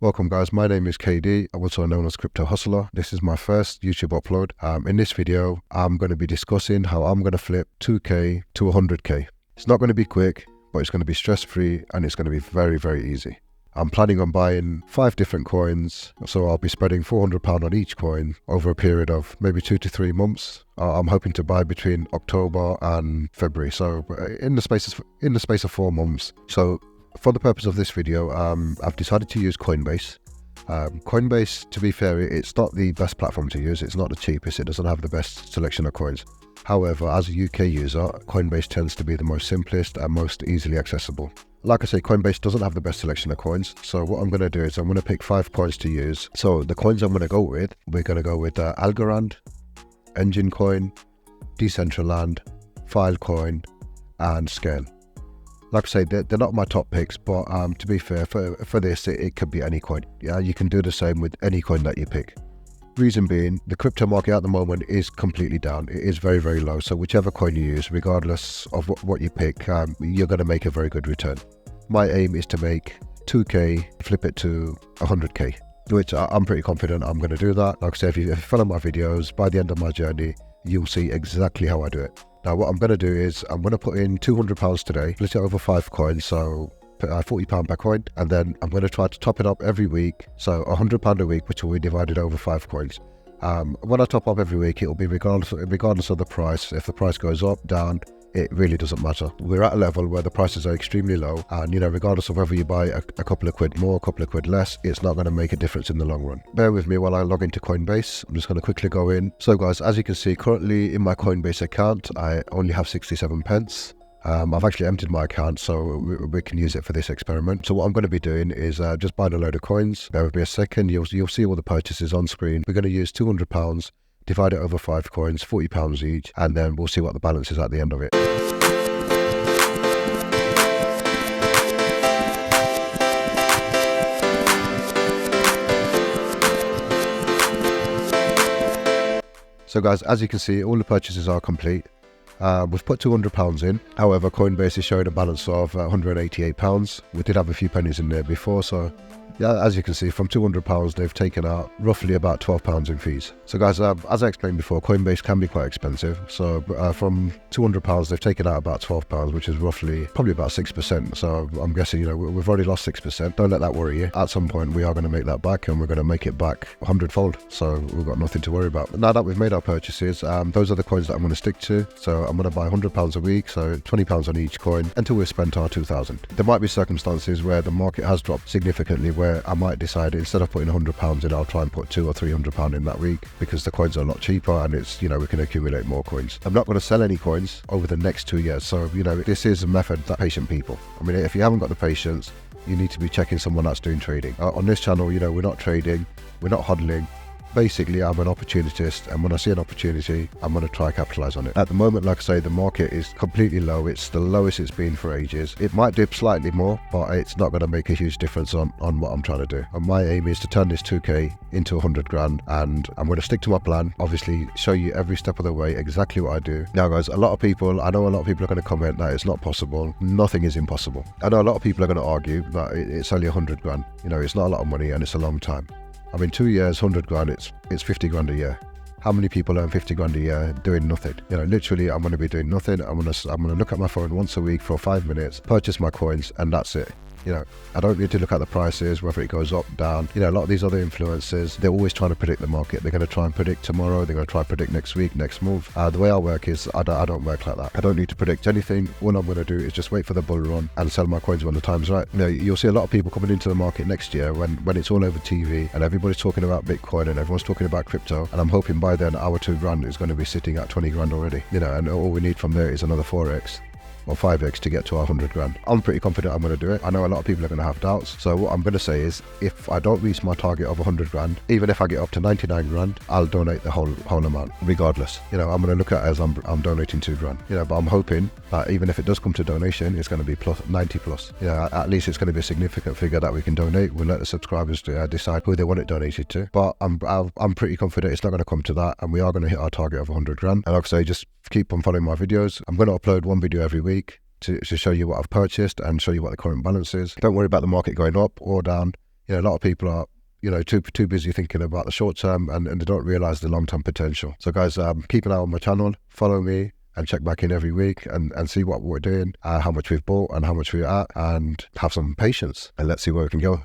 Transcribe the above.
Welcome guys, my name is KD, also known as Crypto Hustler. This is my first YouTube upload. In this video, I'm going to be discussing how I'm going to flip 2K to 100K. It's not going to be quick, but it's going to be stress-free and it's going to be very, very easy. I'm planning on buying 5 different coins, so I'll be spreading £400 on each coin over a period of maybe 2 to 3 months. I'm hoping to buy between October and February, so in the space of 4 months. So for the purpose of this video, I've decided to use Coinbase. Coinbase, to be fair, it's not the best platform to use. It's not the cheapest. It doesn't have the best selection of coins. However, as a UK user, Coinbase tends to be the most simplest and most easily accessible. Like I say, Coinbase doesn't have the best selection of coins. So what I'm going to do is I'm going to pick 5 coins to use. So the coins I'm going to go with, we're going to go with Algorand, Engine Coin, Decentraland, Filecoin, and Scale. Like I say, they're not my top picks, but to be fair, for this, it could be any coin. Yeah, you can do the same with any coin that you pick. Reason being, the crypto market at the moment is completely down. It is very, very low. So whichever coin you use, regardless of what you pick, you're going to make a very good return. My aim is to make 2K, flip it to 100K, which I'm pretty confident I'm going to do that. Like I say, if you follow my videos, by the end of my journey, you'll see exactly how I do it. Now what I'm going to do is I'm going to put in £200 today, split it over 5 coins, so £40 per coin, and then I'm going to try to top it up every week, so £100 a week, which will be divided over 5 coins. When I top up every week, it will be regardless of the price. If the price goes up, down, it really doesn't matter. We're at a level where the prices are extremely low, and regardless of whether you buy a couple of quid more, a couple of quid less, it's not going to make a difference in the long run. Bear with me while I log into Coinbase. I'm just going to quickly go in. So guys, as you can see, currently in my Coinbase account, I only have 67 pence. I've actually emptied my account, so we can use it for this experiment. So what I'm going to be doing is just buying a load of coins. Bear with me a second. You'll see all the purchases on screen. We're going to use £200, divide it over 5 coins, £40 each, and then we'll see what the balance is at the end of it. So guys, as you can see, all the purchases are complete. We've put £200 in. However, Coinbase is showing a balance of £188. We did have a few pennies in there before, so yeah, as you can see, from £200 they've taken out roughly about £12 in fees. So guys, as I explained before, Coinbase can be quite expensive. So from £200 they've taken out about £12, which is probably about 6%. So I'm guessing we've already lost 6%. Don't let that worry you. At some point we are going to make that back, and we're going to make it back 100-fold. So we've got nothing to worry about. Now that we've made our purchases, those are the coins that I'm going to stick to. So I'm going to buy £100 a week, so £20 on each coin until we've spent our 2,000. There might be circumstances where the market has dropped significantly, where I might decide instead of putting £100 in, I'll try and put £200 or £300 in that week, because the coins are a lot cheaper and it's we can accumulate more coins. I'm not going to sell any coins over the next 2 years, so this is a method that patient people. I mean, if you haven't got the patience, you need to be checking someone that's doing trading. On this channel, we're not trading, we're not hodling. Basically, I'm an opportunist, and when I see an opportunity, I'm going to try capitalize on it. At the moment, like I say, the market is completely low. It's the lowest it's been for ages. It might dip slightly more, but it's not going to make a huge difference on what I'm trying to do. And my aim is to turn this 2K into 100 grand, and I'm going to stick to my plan. Obviously, show you every step of the way exactly what I do. Now guys, I know a lot of people are going to comment that it's not possible. Nothing is impossible. I know a lot of people are going to argue that it's only 100 grand. It's not a lot of money and it's a long time. I mean, 2 years, 100 grand, it's 50 grand a year. How many people earn 50 grand a year doing nothing? Literally, I'm going to be doing nothing. I'm going to look at my phone once a week for 5 minutes, purchase my coins, and that's it. I don't need to look at the prices, whether it goes up, down. A lot of these other influencers, they're always trying to predict the market. They're going to try and predict tomorrow. They're going to try and predict next week, next month. The way I work is I don't work like that. I don't need to predict anything. All I'm going to do is just wait for the bull run and sell my coins when the time's right. You'll see a lot of people coming into the market next year when it's all over TV and everybody's talking about Bitcoin and everyone's talking about crypto. And I'm hoping by then our 2 grand is going to be sitting at 20 grand already. And all we need from there is another 4x. Or 5x to get to our 100 grand. I'm pretty confident I'm going to do it. I know a lot of people are going to have doubts. So what I'm going to say is, if I don't reach my target of 100 grand, even if I get up to 99 grand, I'll donate the whole amount, regardless. I'm going to look at it as I'm donating 2 grand. But I'm hoping that even if it does come to donation, it's going to be plus 90 plus. At least it's going to be a significant figure that we can donate. We'll let the subscribers decide who they want it donated to. But I'm pretty confident it's not going to come to that, and we are going to hit our target of 100 grand. And like I say, just keep on following my videos. I'm going to upload 1 video every week to show you what I've purchased and show you what the current balance is. Don't worry about the market going up or down. a lot of people are, too busy thinking about the short term, and they don't realize the long term potential. So guys, keep an eye on my channel, follow me, and check back in every week and see what we're doing, how much we've bought and how much we're at, and have some patience, and let's see where we can go.